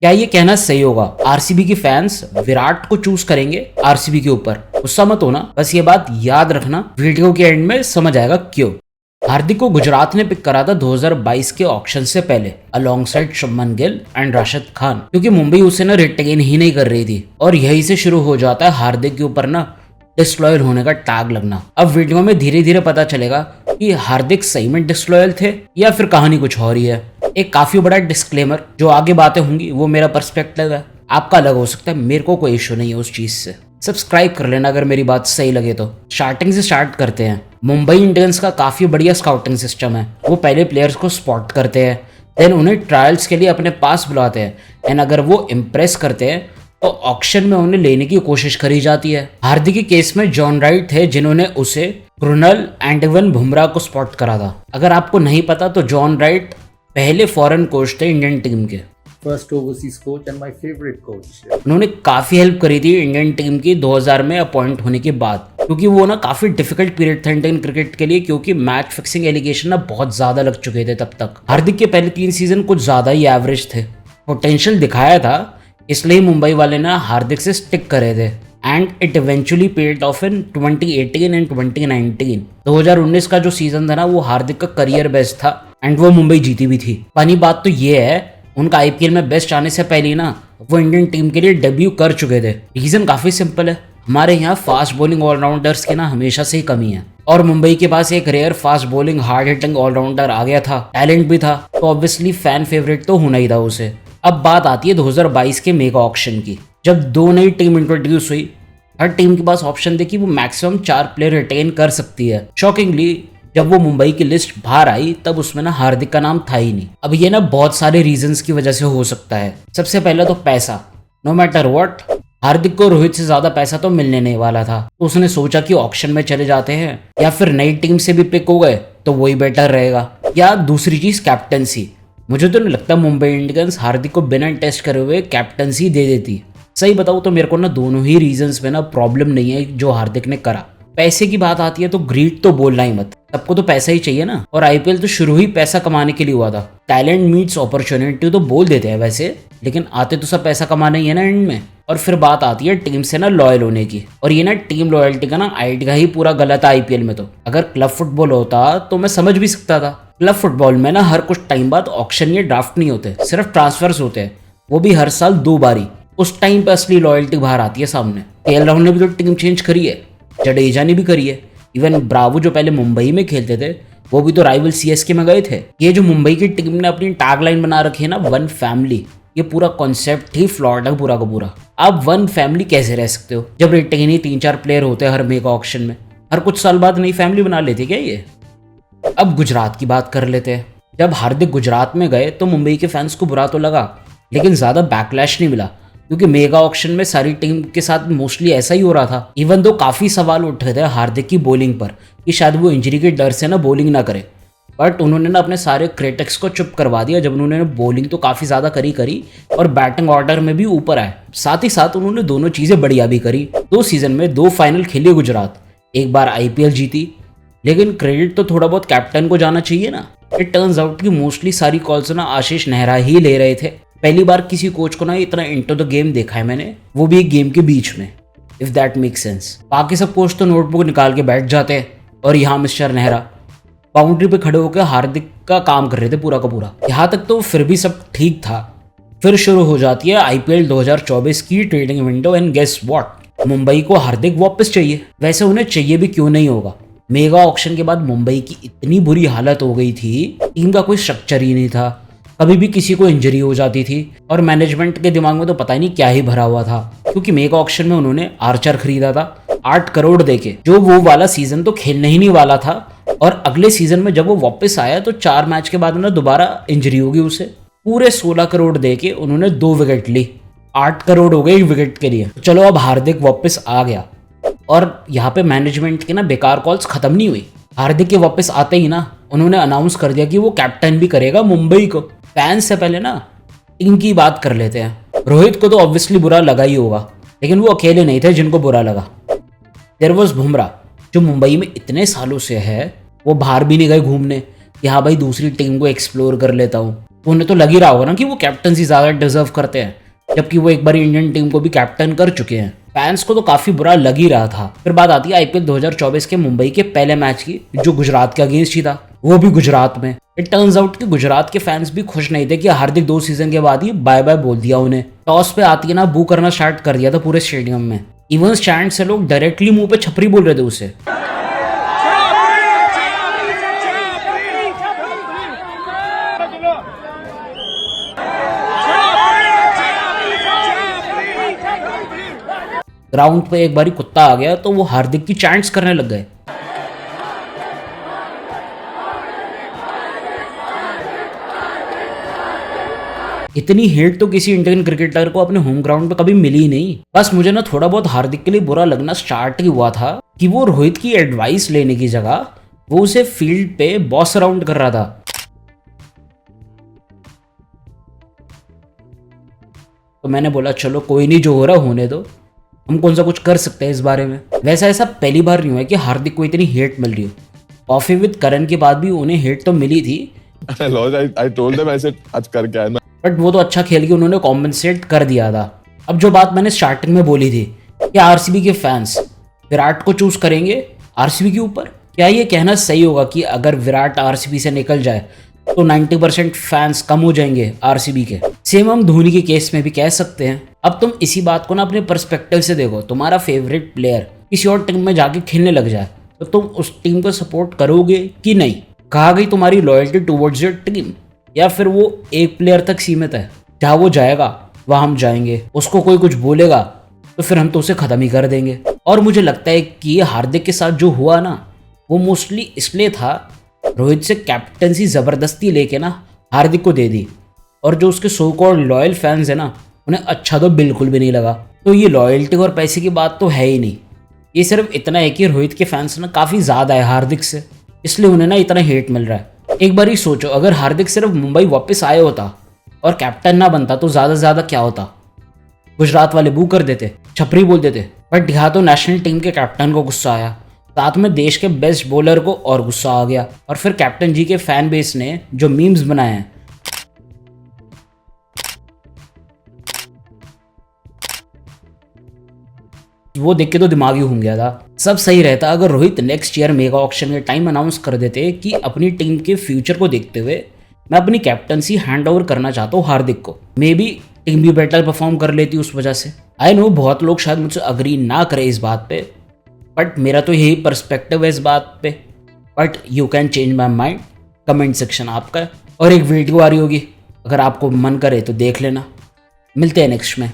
क्या ये कहना सही होगा आरसीबी के फैंस विराट को चूज करेंगे आरसीबी के ऊपर? गुस्सा मत होना, बस ये बात याद रखना, वीडियो के एंड में समझ आएगा क्यों। हार्दिक को गुजरात ने पिक करा था 2022 के ऑक्शन से पहले अलोंगसाइड शुभमन गिल एंड राशिद खान, क्योंकि मुंबई उसे ना रिटेन ही नहीं कर रही थी। और यही से शुरू हो जाता है हार्दिक के ऊपर ना डिसलॉयल होने का टैग लगना। अब वीडियो में धीरे धीरे पता चलेगा कि हार्दिक सही में डिसलॉयल थे या फिर कहानी कुछ और ही है। एक काफी बड़ा डिस्क्लेमर, जो आगे बातें होंगी वो मेरा पर्सपेक्टिव है, आपका अलग हो सकता है, मेरे को कोई इशू नहीं है उस चीज से। सब्सक्राइब कर लेना अगर मेरी बात सही लगे तो। स्टार्टिंग से स्टार्ट करते हैं। मुंबई इंडियंस का काफी बढ़िया स्काउटिंग सिस्टम है। वो पहले प्लेयर्स को स्पॉट करते हैं, देन उन्हें ट्रायल्स के लिए अपने पास बुलाते हैं, एंड अगर वो इम्प्रेस करते हैं तो ऑक्शन में उन्हें लेने की कोशिश करी जाती है। हार्दिक के केस में जॉन राइट थे जिन्होंने उसे क्रुनल एंड इवन बुमराह को स्पॉट करा था। अगर आपको नहीं पता तो जॉन राइट पहले फॉरेन कोच थे इंडियन टीम के, first overseas coach and my favourite coach. उन्होंने काफी हेल्प करी थी इंडियन टीम की 2000 में अपॉइंट होने के बाद, क्योंकि वो ना काफी डिफिकल्ट पीरियड था इंडियन क्रिकेट के लिए, क्योंकि मैच फिक्सिंग एलिगेशन ना बहुत ज्यादा लग चुके थे तब तक। हार्दिक के पहले 3 सीजन कुछ ज्यादा ही एवरेज थे, पोटेंशियल दिखाया था, इसलिए मुंबई वाले ना हार्दिक से स्टिक करे थे and it eventually paid of in 2018 and 2019। 2019 का जो सीजन था ना वो हार्दिक का करियर बेस्ट था एंड वो मुंबई जीती भी थी। फनी बात तो ये है उनका आईपीएल में बेस्ट आने से पहले ना वो इंडियन टीम के लिए डेब्यू कर चुके थे। रीजन काफी सिंपल है, हमारे यहाँ फास्ट बॉलिंग ऑलराउंडर्स की ना हमेशा से ही कमी है, और मुंबई के पास एक rare fast bowling hard hitting allrounder आ गया था, टैलेंट भी था, तो ऑब्वियसली फैन फेवरेट तो होना ही था उसे। अब बात आती है 2022 के मेगा ऑक्शन की, जब 2 नई टीम इंट्रोड्यूस हुई। हर टीम के पास ऑप्शन देखी वो मैक्सिमम 4 प्लेयर रिटेन कर सकती है। शॉकिंगली जब वो मुंबई की लिस्ट बाहर आई तब उसमें ना हार्दिक का नाम था ही नहीं। अब ये ना बहुत सारे रीजंस की वजह से हो सकता है। सबसे पहला तो पैसा, नो मैटर व्हाट हार्दिक को रोहित से ज्यादा पैसा तो मिलने नहीं वाला था, तो उसने सोचा कि ऑक्शन में चले जाते हैं या फिर नई टीम से भी पिक हो गए तो वही बेटर रहेगा। या दूसरी चीज कैप्टनसी, मुझे तो नहीं लगता मुंबई इंडियंस हार्दिक को बिना टेस्ट करे हुए कैप्टनसी दे देती। सही बताऊं तो मेरे को ना दोनों ही रीजंस में ना प्रॉब्लम नहीं है जो हार्दिक ने करा। पैसे की बात आती है तो ग्रीड तो बोलना ही मत, सबको तो पैसा ही चाहिए ना, और आईपीएल तो शुरू ही पैसा कमाने के लिए हुआ था। टैलेंट मीट्स अपॉर्चुनिटी तो बोल देते हैं वैसे, लेकिन आते तो सब पैसा कमाना ही है ना एंड में। और फिर बात आती है टीम से ना लॉयल होने की, और ये ना टीम लॉयल्टी का ना आइडिया ही पूरा गलत है आईपीएल में। तो अगर क्लब फुटबॉल होता तो मैं समझ भी सकता था। क्लब फुटबॉल में ना हर कुछ टाइम बाद ऑक्शन या ड्राफ्ट नहीं होते, सिर्फ ट्रांसफर्स होते हैं, वो भी हर साल 2 बारी। उस टाइम पे असली लॉयल्टी बाहर आती है सामने। केएल राहुल ने भी तो टीम चेंज करी है, जडेजा ने भी करी है, इवन ब्रावो जो पहले मुंबई में खेलते थे वो भी तो राइवल सीएसके में गए थे। ये जो मुंबई की टीम ने अपनी टैगलाइन बना रखी है ना, वन फैमिली, ये पूरा कॉन्सेप्ट ही फ्लॉड है पूरा का पूरा। आप वन फैमिली कैसे रह सकते हो जब रिटेन ही 3-4 प्लेयर होते हैं हर मेगा ऑक्शन में? हर कुछ साल बाद नई फैमिली बना लेते क्या ये? अब गुजरात की बात कर लेते हैं। जब हार्दिक गुजरात में गए तो मुंबई के फैंस को बुरा तो लगा, लेकिन ज्यादा बैकलैश नहीं मिला, क्योंकि मेगा ऑक्शन में सारी टीम के साथ मोस्टली ऐसा ही हो रहा था। इवन दो काफी सवाल उठ रहे थे हार्दिक की बॉलिंग पर कि शायद वो इंजरी के डर से ना बॉलिंग ना करे, बट उन्होंने ना अपने सारे क्रिटिक्स को चुप करवा दिया जब उन्होंने बॉलिंग तो काफी ज्यादा करी और बैटिंग ऑर्डर में भी ऊपर आए। साथ ही साथ उन्होंने दोनों चीजें बढ़िया भी करी। 2 सीजन में 2 फाइनल खेली गुजरात, एक बार आईपीएल जीती, लेकिन क्रेडिट तो थोड़ा बहुत कैप्टन को जाना चाहिए ना। इट टर्न्स आउट कि मोस्टली सारी कॉल्स ना आशीष नेहरा ही ले रहे थे। पहली बार किसी कोच को ना इतना इंटू द गेम देखा है मैंने, वो भी एक गेम के बीच में, इफ दैट मेक सेंस। बाकी सब कोच तो नोटबुक निकाल के बैठ जाते हैं, और यहाँ मिस्टर नेहरा बाउंड्री पे खड़े होकर हार्दिक का काम कर रहे थे पूरा का पूरा। यहाँ तक तो फिर भी सब ठीक था। फिर शुरू हो जाती है आईपीएल 2024 की trading window, and guess what, Mumbai को हार्दिक वापस चाहिए। वैसे उन्हें चाहिए भी क्यों नहीं होगा, मेगा ऑक्शन के बाद मुंबई की इतनी बुरी हालत हो गई थी, टीम का कोई स्ट्रक्चर ही नहीं था, कभी भी किसी को इंजरी हो जाती थी, और मैनेजमेंट के दिमाग में तो पता ही नहीं क्या ही भरा हुआ था। क्योंकि मेगा ऑक्शन में उन्होंने आर्चर खरीदा था 8 करोड़ देके, जो वो वाला सीजन तो खेलने ही नहीं वाला था, और अगले सीजन में जब वो वापस आया तो 4 मैच के बाद ना दोबारा इंजरी होगी उसे। पूरे 16 करोड़ देके उन्होंने 2 विकेट ली, 8 करोड़ हो गए 1 विकेट के लिए। चलो अब हार्दिक वापस आ गया, और यहाँ पे मैनेजमेंट की ना बेकार कॉल्स खत्म नहीं हुई। हार्दिक के वापस आते ही ना उन्होंने अनाउंस कर दिया कि वो कैप्टन भी करेगा मुंबई को। फैंस से पहले ना टीम की बात कर लेते हैं। रोहित को तो ऑब्वियसली बुरा लगा ही होगा, लेकिन वो अकेले नहीं थे जिनको बुरा लगा। देयर वाज बुमराह, जो मुंबई में इतने सालों से है, वो बाहर भी नहीं गए घूमने कि हाँ भाई दूसरी टीम को एक्सप्लोर कर लेता हूँ। तो उन्हें तो लग ही रहा होगा ना कि वो कैप्टनसी ज्यादा डिजर्व करते हैं, जबकि वो एक बार इंडियन टीम को भी कैप्टन कर चुके हैं। फैंस को तो काफी बुरा लग ही रहा था। फिर बात आती है आईपीएल 2024 के मुंबई के पहले मैच की, जो गुजरात के अगेंस्ट ही था, वो भी गुजरात में। इट टर्न्स आउट कि गुजरात के फैंस भी खुश नहीं थे कि हार्दिक 2 सीजन के बाद ही बाय बाय बोल दिया उन्हें। टॉस पे आती है ना बू करना स्टार्ट कर दिया था पूरे स्टेडियम में। इवन स्टैंड से लोग डायरेक्टली मुंह पे छपरी बोल रहे थे उसे। ग्राउंड पे एक बारी कुत्ता आ गया तो वो हार्दिक की चैंट्स करने लग गए। इतनी हेट तो किसी इंडियन क्रिकेटर को अपने होम ग्राउंड पे कभी मिली ही नहीं। बस मुझे ना थोड़ा बहुत हार्दिक के लिए बुरा लगना स्टार्ट ही हुआ था कि वो रोहित की एडवाइस लेने की जगह वो उसे फील्ड पे बॉस अराउंड कर रहा था। तो मैंने बोला चलो कोई नहीं, जो हो रहा होने दो, हम कौन सा कुछ कर सकते हैं इस बारे में। वैसा ऐसा पहली बार नहीं हुआ कि हार्दिक को इतनी हेट मिल रही हो। कॉफी विद करण के बाद भी उन्हें हेट तो मिली थी, बट वो तो अच्छा खेल के उन्होंने कॉम्पनसेट कर दिया था। अब जो बात मैंने स्टार्टिंग में बोली थी कि आरसीबी के फैंस विराट को चूज करेंगे आरसीबी के ऊपर, क्या ये कहना सही होगा कि अगर विराट आरसीबी से निकल जाए तो 90% फैंस कम हो जाएंगे आरसीबी के? सेम हम धोनी के केस में भी कह सकते हैं। अब तुम इसी बात को ना अपने पर्सपेक्टिव से देखो। तुम्हारा फेवरेट प्लेयर किसी और टीम में जाके खेलने लग जाए तो तुम उस टीम को सपोर्ट करोगे कि नहीं? कहाँ गई तुम्हारी लॉयल्टी टुवर्ड्स योर टीम? या फिर वो एक प्लेयर तक सीमित है, जहाँ वो जाएगा वहाँ हम जाएंगे, उसको कोई कुछ बोलेगा तो फिर हम तो उसे खत्म ही कर देंगे। और मुझे लगता है कि हार्दिक के साथ जो हुआ ना, वो मोस्टली इसलिए था रोहित से कैप्टनसी जबरदस्ती लेके ना हार्दिक को दे दी, और जो उसके सो कॉल्ड लॉयल फैंस है ना, उन्हें अच्छा तो बिल्कुल भी नहीं लगा। तो ये लॉयल्टी और पैसे की बात तो है ही नहीं, ये सिर्फ इतना है कि रोहित के फैंस ना काफ़ी ज़्यादा है हार्दिक से, इसलिए उन्हें ना इतना हेट मिल रहा है। एक बार ही सोचो, अगर हार्दिक सिर्फ मुंबई वापस आया होता और कैप्टन ना बनता तो ज़्यादा से ज़्यादा क्या होता? गुजरात वाले बू कर देते, छपरी बोल देते। बट यहाँ तो नेशनल टीम के कैप्टन को गुस्सा आया, साथ में देश के बेस्ट बॉलर को और गुस्सा आ गया, और फिर कैप्टन जी के फैन बेस ने जो मीम्स बनाए हैं, वो देख के तो दिमाग ही घूम गया था। सब सही रहता अगर Rohit next year mega auction के टाइम अनाउंस कर देते कि अपनी टीम के फ्यूचर को देखते हुए मैं अपनी कैप्टनसी हैंड ओवर करना चाहता हूँ हार्दिक को। मे बी टीम भी बेटर परफॉर्म कर लेती उस वजह से। आई नो बहुत लोग शायद मुझसे अग्री ना करें इस बात पे, बट मेरा तो यही पर्सपेक्टिव है इस बात पे। But you can change my mind, comment section आपका है। और एक वीडियो आ रही होगी, अगर आपको मन करे तो देख लेना। मिलते हैं नेक्स्ट में।